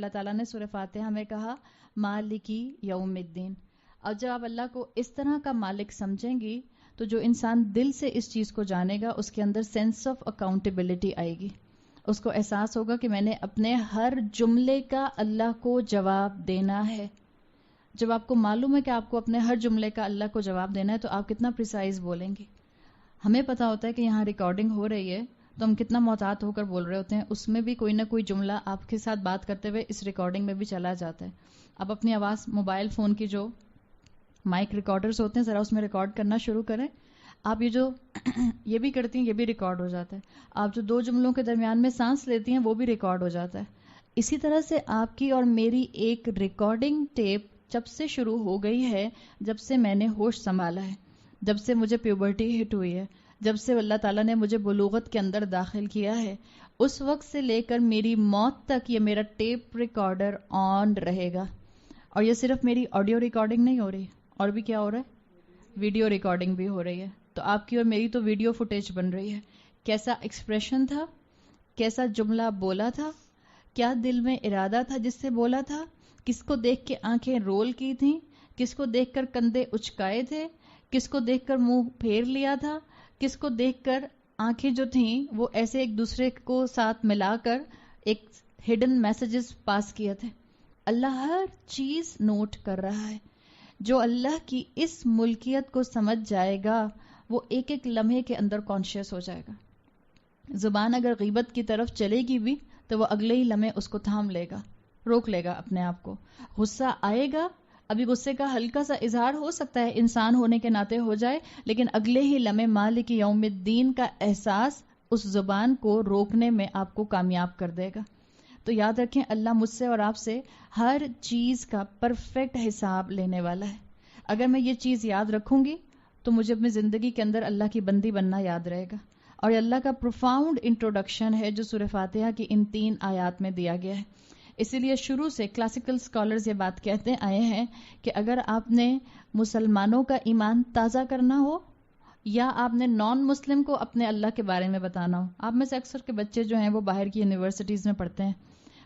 اللہ تعالیٰ نے سورہ فاتحہ میں کہا مالکی یوم الدین. اور جب آپ اللہ کو اس طرح کا مالک سمجھیں گی تو جو انسان دل سے اس چیز کو جانے گا اس کے اندر سینس آف اکاؤنٹیبلٹی آئے گی. اس کو احساس ہوگا کہ میں نے اپنے ہر جملے کا اللہ کو جواب دینا ہے. جب آپ کو معلوم ہے کہ آپ کو اپنے ہر جملے کا اللہ کو جواب دینا ہے تو آپ کتنا پریسائز بولیں گے. ہمیں پتا ہوتا ہے کہ یہاں ریکارڈنگ ہو رہی ہے تو ہم کتنا محتاط ہو کر بول رہے ہوتے ہیں. اس میں بھی کوئی نہ کوئی جملہ آپ کے ساتھ بات کرتے ہوئے اس ریکارڈنگ میں بھی چلا جاتا ہے. آپ اپنی آواز موبائل فون کی جو مائک ریکارڈرز ہوتے ہیں ذرا اس میں ریکارڈ کرنا شروع کریں. آپ یہ بھی کرتی ہیں یہ بھی ریکارڈ ہو جاتا ہے. آپ جو دو جملوں کے درمیان میں سانس لیتی ہیں وہ بھی ریکارڈ ہو جاتا ہے. اسی طرح سے آپ کی اور میری ایک ریکارڈنگ ٹیپ جب سے شروع ہو گئی ہے، جب سے میں نے ہوش سنبھالا ہے، جب سے مجھے پیوبرٹی ہٹ ہوئی ہے، جب سے اللہ تعالیٰ نے مجھے بلوغت کے اندر داخل کیا ہے، اس وقت سے لے کر میری موت تک یہ میرا ٹیپ ریکارڈر آن رہے گا. اور یہ صرف میری آڈیو ریکارڈنگ نہیں ہو رہی، اور بھی کیا ہو رہا ہے، ویڈیو ریکارڈنگ بھی ہو رہی ہے. تو آپ کی اور میری تو ویڈیو فوٹیج بن رہی ہے. کیسا ایکسپریشن تھا، کیسا جملہ بولا تھا، کیا دل میں ارادہ تھا جس سے بولا تھا، کس کو دیکھ کے آنکھیں رول کی تھیں، کس کو دیکھ کر کندھے اچکائے تھے، کس کو دیکھ کر منہ پھیر لیا تھا، کس کو دیکھ کر آنکھیں جو تھیں وہ ایسے ایک دوسرے کو ساتھ ملا کر ایک ہڈن میسجز پاس کیے تھے. اللہ ہر چیز نوٹ کر رہا ہے. جو اللہ کی اس ملکیت کو سمجھ جائے گا وہ ایک ایک لمحے کے اندر کانشیس ہو جائے گا. زبان اگر غیبت کی طرف چلے گی بھی تو وہ اگلے ہی لمحے اس کو تھام لے گا، روک لے گا اپنے آپ کو. غصہ آئے گا، ابھی غصے کا ہلکا سا اظہار ہو سکتا ہے، انسان ہونے کے ناطے ہو جائے، لیکن اگلے ہی لمحے مالک یوم الدین کا احساس اس زبان کو روکنے میں آپ کو کامیاب کر دے گا. تو یاد رکھیں اللہ مجھ سے اور آپ سے ہر چیز کا پرفیکٹ حساب لینے والا ہے. اگر میں یہ چیز یاد رکھوں گی تو مجھے اپنی زندگی کے اندر اللہ کی بندی بننا یاد رہے گا. اور اللہ کا پروفاؤنڈ انٹروڈکشن ہے جو سورہ فاتحہ کی ان 3 آیات میں دیا گیا ہے. اسی لیے شروع سے کلاسیکل اسکالرز یہ بات کہتے آئے ہیں کہ اگر آپ نے مسلمانوں کا ایمان تازہ کرنا ہو یا آپ نے نان مسلم کو اپنے اللہ کے بارے میں بتانا ہو. آپ میں سے اکثر کے بچے جو ہیں وہ باہر کی یونیورسٹیز میں پڑھتے ہیں.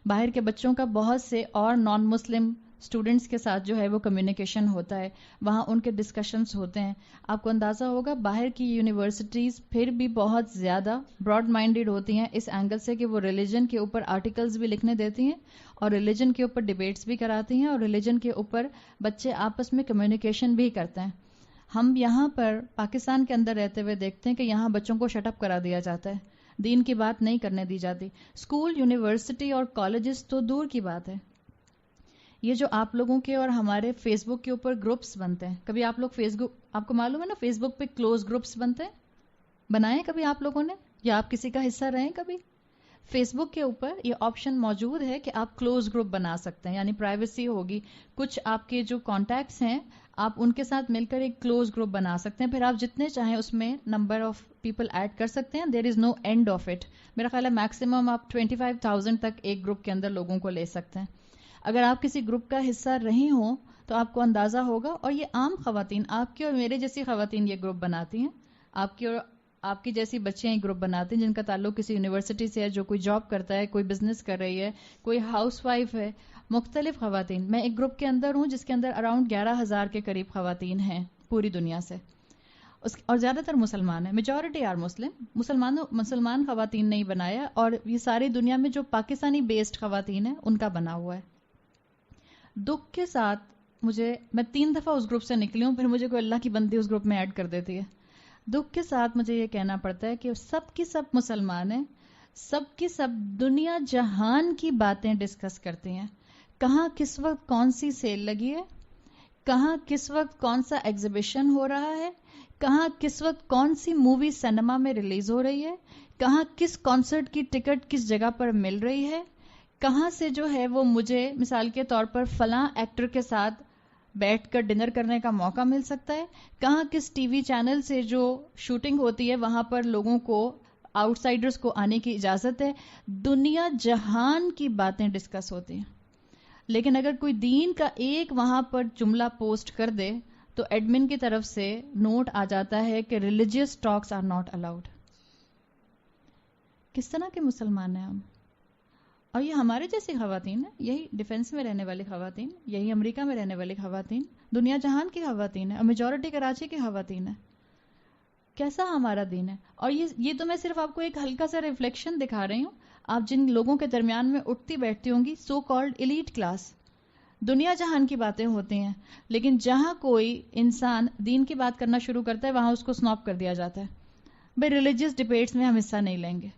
باہر کے بچوں کا بہت سے اور نان مسلم اسٹوڈنٹس کے ساتھ جو ہے وہ کمیونیکیشن ہوتا ہے، وہاں ان کے ڈسکشنز ہوتے ہیں. آپ کو اندازہ ہوگا باہر کی یونیورسٹیز پھر بھی بہت زیادہ براڈ مائنڈیڈ ہوتی ہیں اس اینگل سے کہ وہ ریلیجن کے اوپر آرٹیکلز بھی لکھنے دیتی ہیں اور ریلیجن کے اوپر ڈیبیٹس بھی کراتی ہیں اور ریلیجن کے اوپر بچے آپس میں کمیونیکیشن بھی کرتے ہیں. ہم یہاں پر پاکستان کے اندر رہتے ہوئے دیکھتے ہیں کہ یہاں بچوں کو شٹ اپ کرا دیا جاتا ہے، دین کی بات نہیں کرنے دی جاتی. اسکول، یونیورسٹی اور کالجز تو دور کی بات ہے. یہ جو آپ لوگوں کے اور ہمارے فیس بک کے اوپر گروپس بنتے ہیں، کبھی آپ لوگ فیس بک، آپ کو معلوم ہے نا فیس بک پہ کلوز گروپس بنتے ہیں، بنائے کبھی آپ لوگوں نے یا آپ کسی کا حصہ رہے کبھی؟ فیس بک کے اوپر یہ آپشن موجود ہے کہ آپ کلوز گروپ بنا سکتے ہیں، یعنی پرائیویسی ہوگی. کچھ آپ کے جو کانٹیکٹس ہیں آپ ان کے ساتھ مل کر ایک کلوز گروپ بنا سکتے ہیں، پھر آپ جتنے چاہیں اس میں نمبر آف پیپل ایڈ کر سکتے ہیں. دیر از نو اینڈ آف اٹ. میرا خیال ہے میکسیمم آپ 25,000 تک ایک گروپ کے اندر لوگوں کو لے سکتے ہیں. اگر آپ کسی گروپ کا حصہ رہی ہوں تو آپ کو اندازہ ہوگا، اور یہ عام خواتین، آپ کی اور میرے جیسی خواتین یہ گروپ بناتی ہیں، آپ کی اور آپ کی جیسی بچیاں ایک گروپ بناتے ہیں جن کا تعلق کسی یونیورسٹی سے ہے، جو کوئی جاب کرتا ہے، کوئی بزنس کر رہی ہے، کوئی ہاؤس وائف ہے، مختلف خواتین. میں ایک گروپ کے اندر ہوں جس کے اندر اراؤنڈ 11,000 کے قریب خواتین ہیں پوری دنیا سے، اور زیادہ تر مسلمان ہیں. میجورٹی آر مسلمان خواتین نہیں بنایا، اور یہ ساری دنیا میں جو پاکستانی بیسڈ خواتین ہیں ان کا بنا ہوا ہے. دکھ کے ساتھ میں 3 دفعہ اس گروپ سے نکلی ہوں، پھر مجھے کوئی اللہ کی بندی اس گروپ میں ایڈ کر دیتی ہے. دکھ کے ساتھ مجھے یہ کہنا پڑتا ہے کہ سب کی سب مسلمان ہیں، سب کی سب دنیا جہان کی باتیں ڈسکس کرتی ہیں. کہاں کس وقت کون سی سیل لگی ہے، کہاں کس وقت کون سا ایگزیبیشن ہو رہا ہے، کہاں کس وقت کون سی مووی سینما میں ریلیز ہو رہی ہے، کہاں کس کانسرٹ کی ٹکٹ کس جگہ پر مل رہی ہے، کہاں سے جو ہے وہ مجھے مثال کے طور پر فلاں ایکٹر کے ساتھ بیٹھ کر ڈنر کرنے کا موقع مل سکتا ہے، کہاں کس ٹی وی چینل سے جو شوٹنگ ہوتی ہے وہاں پر لوگوں کو، آؤٹ سائڈرز کو آنے کی اجازت ہے. دنیا جہان کی باتیں ڈسکس ہوتی ہیں. لیکن اگر کوئی دین کا ایک وہاں پر جملہ پوسٹ کر دے تو ایڈمن کی طرف سے نوٹ آ جاتا ہے کہ religious talks are not allowed. کس طرح کے مسلمان ہیں ہم؟ اور یہ ہمارے جیسی خواتین ہیں، یہی ڈیفنس میں رہنے والی خواتین، یہی امریکہ میں رہنے والی خواتین، دنیا جہان کی خواتین ہیں، اور میجورٹی کراچی کی خواتین ہیں. کیسا ہمارا دین ہے؟ اور یہ تو میں صرف آپ کو ایک ہلکا سا ریفلیکشن دکھا رہی ہوں. آپ جن لوگوں کے درمیان میں اٹھتی بیٹھتی ہوں گی، سو کالڈ ایلیٹ کلاس، دنیا جہان کی باتیں ہوتی ہیں، لیکن جہاں کوئی انسان دین کی بات کرنا شروع کرتا ہے وہاں اس کو سنوپ کر دیا جاتا ہے. بھائی ریلیجیس ڈبیٹس میں ہم حصہ نہیں لیں گے.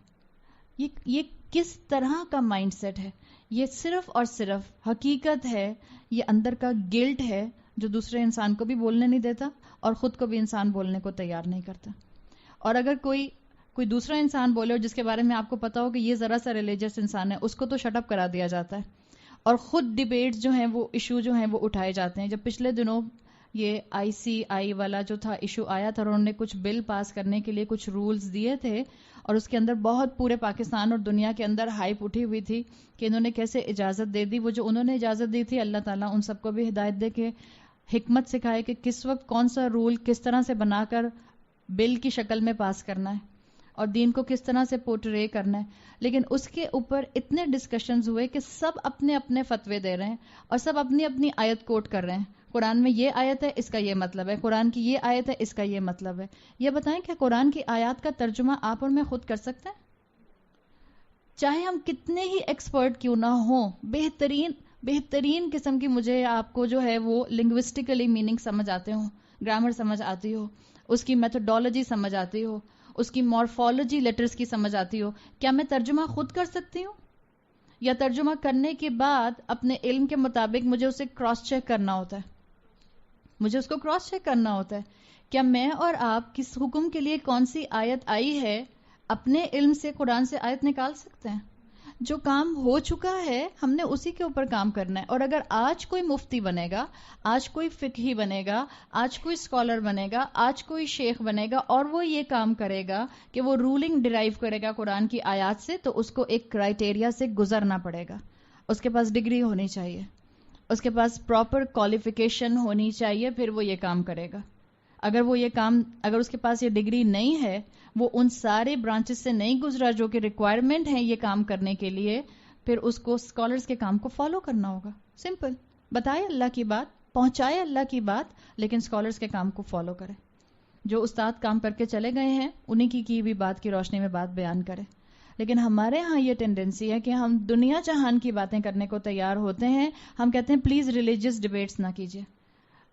یہ کس طرح کا مائنڈ سیٹ ہے؟ یہ صرف اور صرف حقیقت ہے، یہ اندر کا گلٹ ہے جو دوسرے انسان کو بھی بولنے نہیں دیتا اور خود کو بھی انسان بولنے کو تیار نہیں کرتا. اور اگر کوئی دوسرا انسان بولے اور جس کے بارے میں آپ کو پتا ہو کہ یہ ذرا سا ریلیجیس انسان ہے، اس کو تو شٹ اپ کرا دیا جاتا ہے، اور خود ڈیبیٹس جو ہیں وہ ایشو جو ہیں وہ اٹھائے جاتے ہیں. جب پچھلے دنوں یہ ICI والا جو تھا ایشو آیا تھا اور انہوں نے کچھ بل پاس کرنے کے لیے کچھ رولز دیے تھے، اور اس کے اندر بہت پورے پاکستان اور دنیا کے اندر ہائپ اٹھی ہوئی تھی کہ انہوں نے کیسے اجازت دے دی. وہ جو انہوں نے اجازت دی تھی، اللہ تعالیٰ ان سب کو بھی ہدایت دے کے حکمت سکھائے کہ کس وقت کون سا رول کس طرح سے بنا کر بل کی شکل میں پاس کرنا ہے اور دین کو کس طرح سے پورٹرے کرنا ہے. لیکن اس کے اوپر اتنے ڈسکشنز ہوئے کہ سب اپنے اپنے فتوے دے رہے ہیں اور سب اپنی اپنی آیت کوٹ کر رہے ہیں. قرآن میں یہ آیت ہے، اس کا یہ مطلب ہے، قرآن کی یہ آیت ہے، اس کا یہ مطلب ہے. یہ بتائیں کہ قرآن کی آیات کا ترجمہ آپ اور میں خود کر سکتے ہیں؟ چاہے ہم کتنے ہی ایکسپرٹ کیوں نہ ہوں، بہترین قسم کی مجھے آپ کو جو ہے وہ لنگوسٹیکلی میننگ سمجھ آتے ہوں، گرامر سمجھ آتی ہو، اس کی میتھڈولوجی سمجھ آتی ہو، اس کی مورفولوجی لیٹرز کی سمجھ آتی ہو، کیا میں ترجمہ خود کر سکتی ہوں؟ یا ترجمہ کرنے کے بعد اپنے علم کے مطابق مجھے اسے کراس چیک کرنا ہوتا ہے؟ مجھے اس کو کراس چیک کرنا ہوتا ہے. کیا میں اور آپ کس حکم کے لیے کون سی آیت آئی ہے اپنے علم سے قرآن سے آیت نکال سکتے ہیں؟ جو کام ہو چکا ہے ہم نے اسی کے اوپر کام کرنا ہے. اور اگر آج کوئی مفتی بنے گا، آج کوئی فقہی بنے گا، آج کوئی اسکالر بنے گا، آج کوئی شیخ بنے گا اور وہ یہ کام کرے گا کہ وہ رولنگ ڈرائیو کرے گا قرآن کی آیات سے، تو اس کو ایک کرائٹیریا سے گزرنا پڑے گا. اس کے پاس ڈگری ہونی چاہیے، اس کے پاس پراپر کوالیفیکیشن ہونی چاہیے، پھر وہ یہ کام کرے گا. اگر اس کے پاس یہ ڈگری نہیں ہے، وہ ان سارے برانچز سے نہیں گزرا جو کہ ریکوائرمنٹ ہیں یہ کام کرنے کے لیے، پھر اس کو اسکالرز کے کام کو فالو کرنا ہوگا. سمپل، بتائے اللہ کی بات، پہنچائے اللہ کی بات، لیکن اسکالرز کے کام کو فالو کرے. جو استاد کام کر کے چلے گئے ہیں انہیں کی بھی بات کی روشنی میں بات بیان کرے. لیکن ہمارے ہاں یہ ٹینڈنسی ہے کہ ہم دنیا جہان کی باتیں کرنے کو تیار ہوتے ہیں. ہم کہتے ہیں پلیز ریلیجیس ڈیبیٹس نہ کیجیے.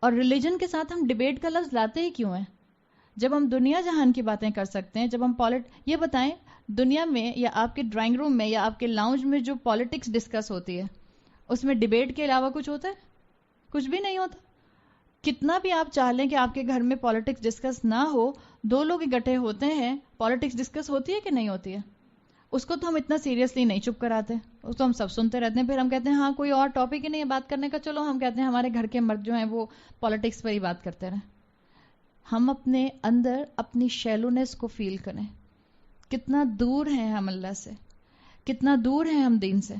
اور ریلیجن کے ساتھ ہم ڈیبیٹ کا لفظ لاتے ہی کیوں ہیں جب ہم دنیا جہان کی باتیں کر سکتے ہیں؟ جب ہم یہ بتائیں دنیا میں یا آپ کے ڈرائنگ روم میں یا آپ کے لاؤنج میں جو پالیٹکس ڈسکس ہوتی ہے اس میں ڈیبیٹ کے علاوہ کچھ ہوتا ہے؟ کچھ بھی نہیں ہوتا. کتنا بھی آپ چاہ لیں کہ آپ کے گھر میں پالیٹکس ڈسکس نہ ہو، دو لوگ اکٹھے ہوتے ہیں، پالیٹکس ڈسکس ہوتی ہے کہ نہیں ہوتی ہے؟ اس کو تو ہم اتنا سیریسلی نہیں چپ کراتے، اس کو ہم سب سنتے رہتے ہیں. پھر ہم کہتے ہیں ہاں کوئی اور ٹاپک ہی نہیں ہے بات کرنے کا، چلو ہم کہتے ہیں ہمارے گھر کے مرد جو ہیں وہ پالیٹکس پر ہی بات کرتے رہیں. ہم اپنے اندر اپنی شیلونیس کو فیل کریں. کتنا دور ہیں ہم اللہ سے، کتنا دور ہیں ہم دین سے،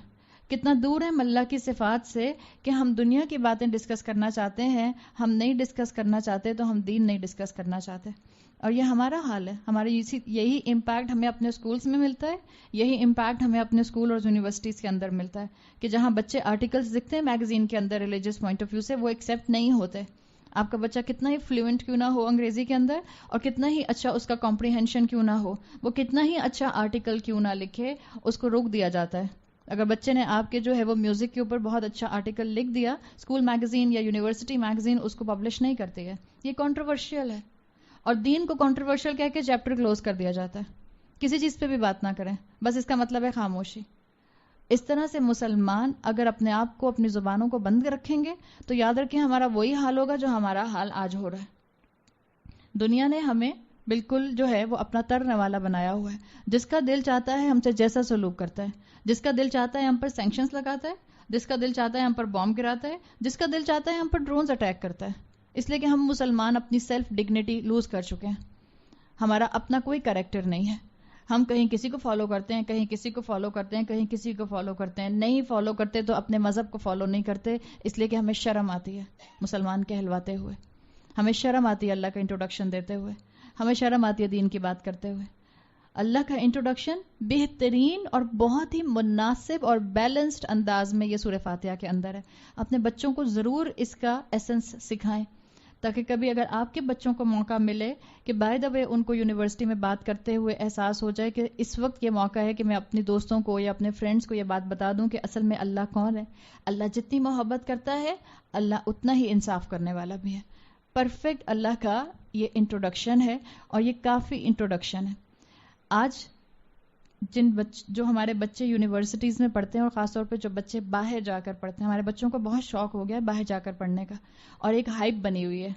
کتنا دور ہے ہم اللہ کی صفات سے کہ ہم دنیا کی باتیں ڈسکس کرنا چاہتے ہیں، ہم نہیں ڈسکس کرنا چاہتے تو ہم دین نہیں ڈسکس کرنا چاہتے. اور یہ ہمارا حال ہے. ہمارے یہی امپیکٹ ہمیں اپنے اسکولز میں ملتا ہے، یہی امپیکٹ ہمیں اپنے اسکول اور یونیورسٹیز کے اندر ملتا ہے کہ جہاں بچے آرٹیکلز لکھتے ہیں میگزین کے اندر ریلیجیس پوائنٹ آف ویو سے، وہ ایکسیپٹ نہیں ہوتے. آپ کا بچہ کتنا ہی فلوئنٹ کیوں نہ ہو انگریزی کے اندر، اور کتنا ہی اچھا اس کا کمپریہنشن کیوں نہ ہو، وہ کتنا ہی اچھا آرٹیکل کیوں نہ لکھے، اس کو روک دیا جاتا ہے. اگر بچے نے آپ کے جو ہے وہ میوزک کے اوپر بہت اچھا آرٹیکل لکھ دیا، اسکول میگزین یا یونیورسٹی میگزین اس کو پبلش نہیں کرتی ہے. یہ کنٹروورشل ہے. اور دین کو کنٹروورشل کہہ کے چیپٹر کلوز کر دیا جاتا ہے. کسی چیز پہ بھی بات نہ کریں، بس اس کا مطلب ہے خاموشی. اس طرح سے مسلمان اگر اپنے آپ کو، اپنی زبانوں کو بند رکھیں گے تو یاد رکھیں ہمارا وہی حال ہوگا جو ہمارا حال آج ہو رہا ہے. دنیا نے ہمیں بالکل جو ہے وہ اپنا ترنے والا بنایا ہوا ہے. جس کا دل چاہتا ہے ہم سے جیسا سلوک کرتا ہے، جس کا دل چاہتا ہے ہم پر سینکشنز لگاتا ہے، جس کا دل چاہتا ہے ہم پر بام گراتا ہے، جس کا دل چاہتا ہے ہم پر ڈرونز اٹیک کرتا ہے. اس لیے کہ ہم مسلمان اپنی سیلف ڈگنیٹی لوز کر چکے ہیں. ہمارا اپنا کوئی کریکٹر نہیں ہے. ہم کہیں کسی کو فالو کرتے ہیں، کہیں کسی کو فالو کرتے ہیں، کہیں کسی کو فالو کرتے ہیں. نہیں فالو کرتے تو اپنے مذہب کو فالو نہیں کرتے، اس لیے کہ ہمیں شرم آتی ہے مسلمان کہلواتے ہوئے، ہمیں شرم آتی ہے اللہ کا انٹروڈکشن دیتے ہوئے، ہمیں شرم آتی ہے دین کی بات کرتے ہوئے. اللہ کا انٹروڈکشن بہترین اور بہت ہی مناسب اور بیلنسڈ انداز میں یہ سورہ فاتحہ کے اندر ہے. اپنے بچوں کو ضرور اس کا ایسنس سکھائیں تاکہ کبھی اگر آپ کے بچوں کو موقع ملے کہ بائی دا وے ان کو یونیورسٹی میں بات کرتے ہوئے احساس ہو جائے کہ اس وقت یہ موقع ہے کہ میں اپنی دوستوں کو یا اپنے فرینڈز کو یہ بات بتا دوں کہ اصل میں اللہ کون ہے. اللہ جتنی محبت کرتا ہے اللہ اتنا ہی انصاف کرنے والا بھی ہے. پرفیکٹ اللہ کا یہ انٹروڈکشن ہے اور یہ کافی انٹروڈکشن ہے. آج جو ہمارے بچے یونیورسٹیز میں پڑھتے ہیں اور خاص طور پہ جو بچے باہر جا کر پڑھتے ہیں، ہمارے بچوں کو بہت شوق ہو گیا ہے باہر جا کر پڑھنے کا اور ایک ہائپ بنی ہوئی ہے.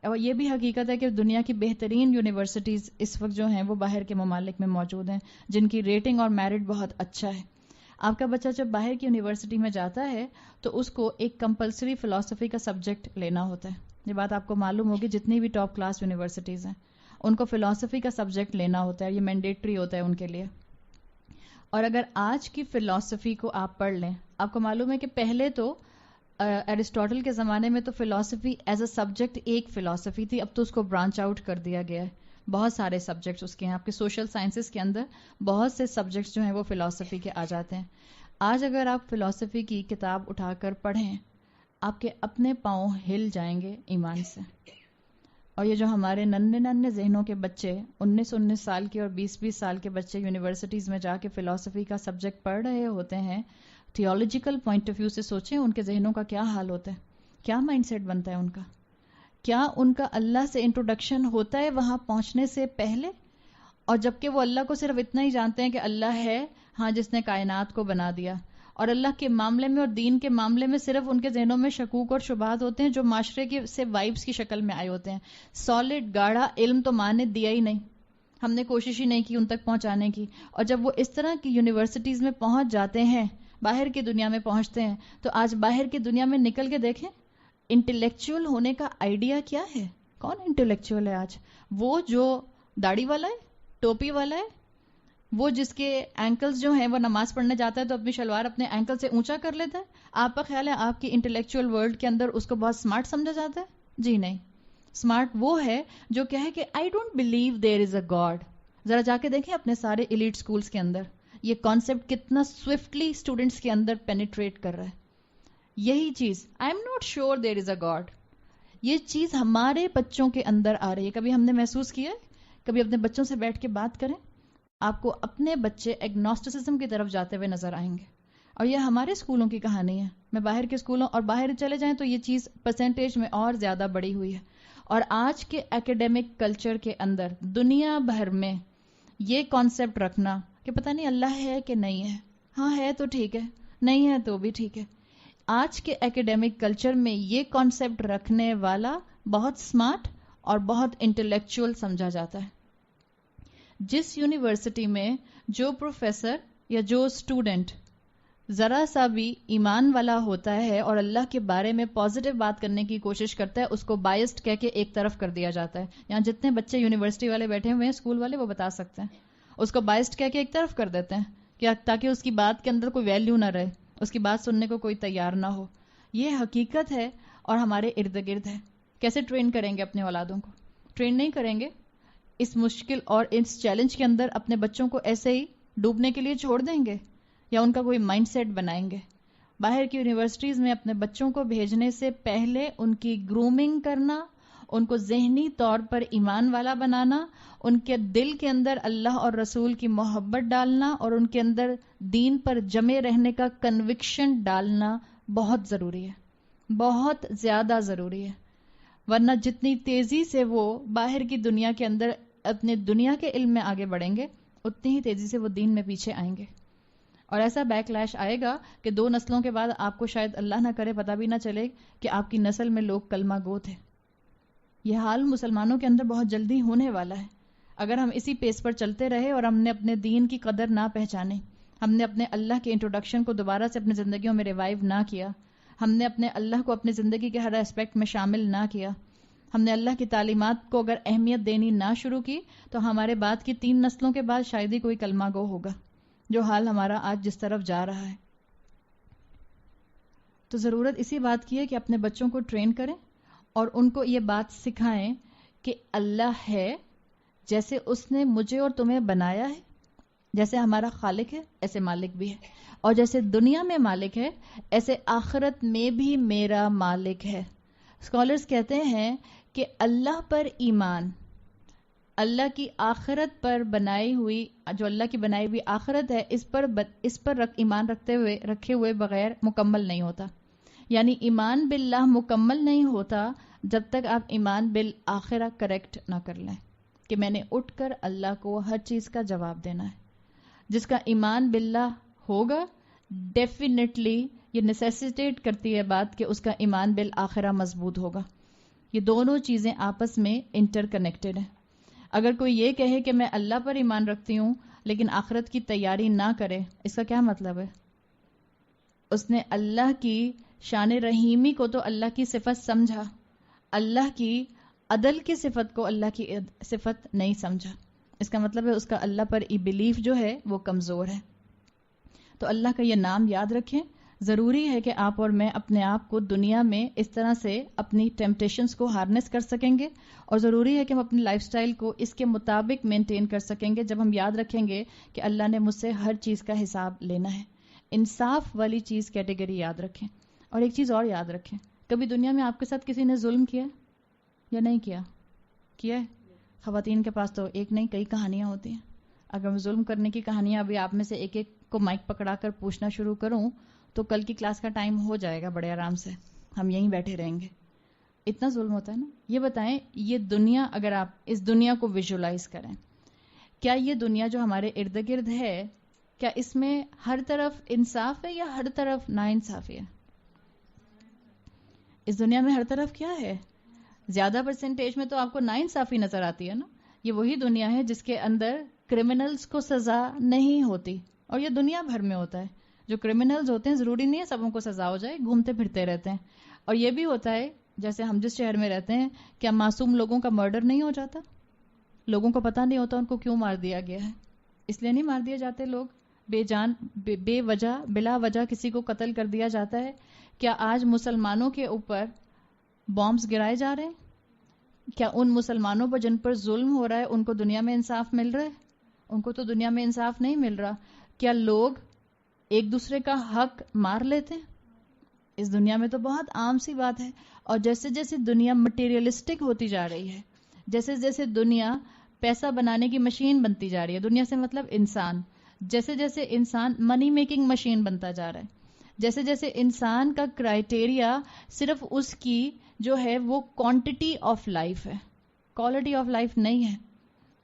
اور یہ بھی حقیقت ہے کہ دنیا کی بہترین یونیورسٹیز اس وقت جو ہیں وہ باہر کے ممالک میں موجود ہیں جن کی ریٹنگ اور میرٹ بہت اچھا ہے. آپ کا بچہ جب باہر کی یونیورسٹی میں جاتا ہے تو اس کو ایک کمپلسری فلسفی کا سبجیکٹ لینا ہوتا ہے. یہ بات آپ کو معلوم ہوگی، جتنی بھی ٹاپ کلاس یونیورسٹیز ہیں ان کو فلسفی کا سبجیکٹ لینا ہوتا ہے، یہ مینڈیٹری ہوتا ہے ان کے لیے. اور اگر آج کی فلسفی کو آپ پڑھ لیں، آپ کو معلوم ہے کہ پہلے تو ایرسٹوٹل کے زمانے میں تو فلسفی ایز اے سبجیکٹ ایک فلسفی تھی، اب تو اس کو برانچ آؤٹ کر دیا گیا ہے. بہت سارے سبجیکٹس اس کے ہیں. آپ کے سوشل سائنسز کے اندر بہت سے سبجیکٹس جو ہیں وہ فلسفی کے آ جاتے ہیں. آج اگر آپ فلسفی کی کتاب اٹھا کر پڑھیں، آپ کے اپنے پاؤں ہل جائیں گے ایمان سے. اور یہ جو ہمارے ننھے ذہنوں کے بچے 19 سال کے اور 20 سال کے بچے یونیورسٹیز میں جا کے فلسفی کا سبجیکٹ پڑھ رہے ہوتے ہیں، تھیولوجیکل پوائنٹ آف ویو سے سوچیں ان کے ذہنوں کا کیا حال ہوتا ہے، کیا مائنڈ سیٹ بنتا ہے ان کا، کیا ان کا اللہ سے انٹروڈکشن ہوتا ہے وہاں پہنچنے سے پہلے. اور جبکہ وہ اللہ کو صرف اتنا ہی جانتے ہیں کہ اللہ ہے ہاں جس نے کائنات کو بنا دیا، اور اللہ کے معاملے میں اور دین کے معاملے میں صرف ان کے ذہنوں میں شکوک اور شبہات ہوتے ہیں جو معاشرے کے سے وائبس کی شکل میں آئے ہوتے ہیں. سالڈ گاڑھا علم تو ماں نے دیا ہی نہیں، ہم نے کوشش ہی نہیں کی ان تک پہنچانے کی. اور جب وہ اس طرح کی یونیورسٹیز میں پہنچ جاتے ہیں، باہر کی دنیا میں پہنچتے ہیں، تو آج باہر کی دنیا میں نکل کے دیکھیں انٹلیکچوئل ہونے کا آئیڈیا کیا ہے. کون انٹلیکچوئل ہے آج؟ وہ جو داڑھی والا ہے، ٹوپی والا ہے، وہ جس کے اینکلز جو ہیں وہ نماز پڑھنے جاتا ہے تو اپنی شلوار اپنے اینکل سے اونچا کر لیتا ہے. آپ کا خیال ہے آپ کی انٹلیکچوئل ورلڈ کے اندر اس کو بہت سمارٹ سمجھا جاتا ہے؟ جی نہیں. سمارٹ وہ ہے جو کہے کہ I don't believe there is a God. ذرا جا کے دیکھیں اپنے سارے ایلیٹ اسکولس کے اندر یہ کانسیپٹ کتنا سوئفٹلی اسٹوڈنٹس کے اندر پینیٹریٹ کر رہا ہے. یہی چیز I am not sure there is a God, یہ چیز ہمارے بچوں کے اندر آ رہی ہے. کبھی ہم نے محسوس کیا ہے؟ کبھی اپنے بچوں سے بیٹھ کے بات کریں، آپ کو اپنے بچے ایگنوسٹسزم کی طرف جاتے ہوئے نظر آئیں گے. اور یہ ہمارے اسکولوں کی کہانی ہے. میں باہر کے اسکولوں اور باہر چلے جائیں تو یہ چیز پرسنٹیج میں اور زیادہ بڑی ہوئی ہے. اور آج کے ایکیڈیمک کلچر کے اندر دنیا بھر میں یہ کانسیپٹ رکھنا کہ پتہ نہیں اللہ ہے کہ نہیں ہے، ہاں ہے تو ٹھیک ہے، نہیں ہے تو بھی ٹھیک ہے. آج کے ایکیڈیمک کلچر میں یہ کانسیپٹ رکھنے والا بہت سمارٹ اور بہت انٹلیکچوئل سمجھا جاتا ہے. جس یونیورسٹی میں جو پروفیسر یا جو اسٹوڈنٹ ذرا سا بھی ایمان والا ہوتا ہے اور اللہ کے بارے میں پازیٹیو بات کرنے کی کوشش کرتا ہے، اس کو بائسڈ کہہ کے ایک طرف کر دیا جاتا ہے. یہاں جتنے بچے یونیورسٹی والے بیٹھے ہوئے ہیں، اسکول والے، وہ بتا سکتے ہیں. اس کو بائسڈ کہہ کے ایک طرف کر دیتے ہیں کہ تاکہ اس کی بات کے اندر کوئی ویلیو نہ رہے، اس کی بات سننے کو کوئی تیار نہ ہو. یہ حقیقت ہے اور ہمارے ارد گرد ہے. کیسے ٹرین کریں گے اپنے اولادوں کو؟ ٹرین نہیں کریں گے. اس مشکل اور اس چیلنج کے اندر اپنے بچوں کو ایسے ہی ڈوبنے کے لیے چھوڑ دیں گے یا ان کا کوئی مائنڈ سیٹ بنائیں گے؟ باہر کی یونیورسٹیز میں اپنے بچوں کو بھیجنے سے پہلے ان کی گرومنگ کرنا، ان کو ذہنی طور پر ایمان والا بنانا، ان کے دل کے اندر اللہ اور رسول کی محبت ڈالنا اور ان کے اندر دین پر جمے رہنے کا کنوکشن ڈالنا بہت ضروری ہے، بہت زیادہ ضروری ہے. ورنہ جتنی تیزی سے وہ باہر کی دنیا کے اندر اپنے دنیا کے علم میں آگے بڑھیں گے، اتنی ہی تیزی سے وہ دین میں پیچھے آئیں گے. اور ایسا بیک لیش آئے گا کہ 2 نسلوں کے بعد آپ کو شاید اللہ نہ کرے پتہ بھی نہ چلے کہ آپ کی نسل میں لوگ کلمہ گو تھے. یہ حال مسلمانوں کے اندر بہت جلدی ہونے والا ہے اگر ہم اسی پیس پر چلتے رہے اور ہم نے اپنے دین کی قدر نہ پہچانے، ہم نے اپنے اللہ کے انٹروڈکشن کو دوبارہ سے اپنی زندگیوں میں ریوائیو نہ کیا، ہم نے اپنے اللہ کو اپنی زندگی کے ہر اسپیکٹ میں شامل نہ کیا، ہم نے اللہ کی تعلیمات کو اگر اہمیت دینی نہ شروع کی، تو ہمارے بعد کی 3 نسلوں کے بعد شاید ہی کوئی کلمہ گو ہوگا، جو حال ہمارا آج جس طرف جا رہا ہے. تو ضرورت اسی بات کی ہے کہ اپنے بچوں کو ٹرین کریں اور ان کو یہ بات سکھائیں کہ اللہ ہے، جیسے اس نے مجھے اور تمہیں بنایا ہے، جیسے ہمارا خالق ہے ایسے مالک بھی ہے، اور جیسے دنیا میں مالک ہے ایسے آخرت میں بھی میرا مالک ہے. اسکالرز کہتے ہیں کہ اللہ پر ایمان، اللہ کی آخرت پر بنائی ہوئی، جو اللہ کی بنائی ہوئی آخرت ہے، اس پر ایمان رکھے ہوئے بغیر مکمل نہیں ہوتا. یعنی ایمان باللہ مکمل نہیں ہوتا جب تک آپ ایمان بالآخرہ کریکٹ نہ کر لیں کہ میں نے اٹھ کر اللہ کو ہر چیز کا جواب دینا ہے. جس کا ایمان باللہ ہوگا ڈیفینیٹلی یہ نیسیسیٹیٹ کرتی ہے بات کہ اس کا ایمان بالآخرہ مضبوط ہوگا. یہ دونوں چیزیں آپس میں انٹر کنیکٹڈ ہیں. اگر کوئی یہ کہے کہ میں اللہ پر ایمان رکھتی ہوں لیکن آخرت کی تیاری نہ کرے، اس کا کیا مطلب ہے؟ اس نے اللہ کی شان رحیمی کو تو اللہ کی صفت سمجھا، اللہ کی عدل کی صفت کو اللہ کی صفت نہیں سمجھا. اس کا مطلب ہے اس کا اللہ پر بلیف جو ہے وہ کمزور ہے. تو اللہ کا یہ نام یاد رکھیں. ضروری ہے کہ آپ اور میں اپنے آپ کو دنیا میں اس طرح سے اپنی ٹیمپٹیشنز کو ہارنس کر سکیں گے، اور ضروری ہے کہ ہم اپنی لائف سٹائل کو اس کے مطابق مینٹین کر سکیں گے جب ہم یاد رکھیں گے کہ اللہ نے مجھ سے ہر چیز کا حساب لینا ہے. انصاف والی چیز کیٹیگری یاد رکھیں. اور ایک چیز اور یاد رکھیں، کبھی دنیا میں آپ کے ساتھ کسی نے ظلم کیا یا نہیں کیا ہے؟ خواتین کے پاس تو ایک نہیں کئی کہانیاں ہوتی ہیں. اگر میں ظلم کرنے کی کہانیاں ابھی آپ میں سے ایک ایک کو مائک پکڑا کر پوچھنا شروع کروں تو کل کی کلاس کا ٹائم ہو جائے گا بڑے آرام سے، ہم یہیں بیٹھے رہیں گے. اتنا ظلم ہوتا ہے نا. یہ بتائیں، یہ دنیا اگر آپ اس دنیا کو ویژولائز کریں، کیا یہ دنیا جو ہمارے ارد گرد ہے، کیا اس میں ہر طرف انصاف ہے یا ہر طرف نا انصافی ہے؟ اس دنیا میں ہر طرف کیا ہے؟ زیادہ پرسنٹیج میں تو آپ کو نا انصافی نظر آتی ہے نا. یہ وہی دنیا ہے جس کے اندر کرمنلز کو سزا نہیں ہوتی، اور یہ دنیا بھر میں ہوتا ہے. جو کرمنلز ہوتے ہیں ضروری نہیں ہے سبوں کو سزا ہو جائے، گھومتے پھرتے رہتے ہیں. اور یہ بھی ہوتا ہے جیسے ہم جس شہر میں رہتے ہیں، کیا معصوم لوگوں کا مرڈر نہیں ہو جاتا؟ لوگوں کو پتہ نہیں ہوتا ان کو کیوں مار دیا گیا ہے. اس لیے نہیں مار دیے جاتے لوگ بے جان، بے وجہ، بلا وجہ کسی کو قتل کر دیا جاتا ہے. کیا آج مسلمانوں کے اوپر بامبز گرائے جا رہے ہیں؟ کیا ان مسلمانوں پر جن پر ظلم ہو رہا ہے ان کو دنیا میں انصاف مل رہا ہے؟ ان کو تو دنیا میں انصاف نہیں مل رہا. کیا لوگ ایک دوسرے کا حق مار لیتے ہیں؟ اس دنیا میں تو بہت عام سی بات ہے. اور جیسے جیسے دنیا مٹیریلسٹک ہوتی جا رہی ہے، جیسے جیسے دنیا پیسہ بنانے کی مشین بنتی جا رہی ہے، دنیا سے مطلب انسان، جیسے جیسے انسان منی میکنگ مشین بنتا جا رہا ہے، جیسے جیسے انسان کا کرائٹیریا صرف اس کی جو ہے وہ کوانٹٹی آف لائف ہے، کوالٹی آف لائف نہیں ہے،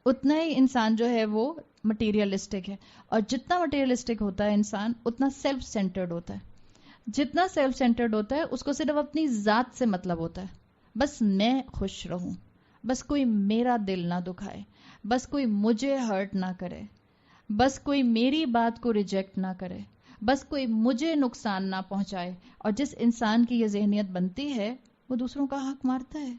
اتنا ہی انسان جو ہے وہ مٹیریلسٹک ہے. اور جتنا مٹیریلسٹک ہوتا ہے انسان اتنا سیلف سینٹرڈ ہوتا ہے. جتنا سیلف سینٹرڈ ہوتا ہے اس کو صرف اپنی ذات سے مطلب ہوتا ہے. بس میں خوش رہوں، بس کوئی میرا دل نہ دکھائے، بس کوئی مجھے ہرٹ نہ کرے، بس کوئی میری بات کو ریجیکٹ نہ کرے، بس کوئی مجھے نقصان نہ پہنچائے. اور جس انسان کی یہ ذہنیت بنتی ہے وہ دوسروں کا حق مارتا ہے.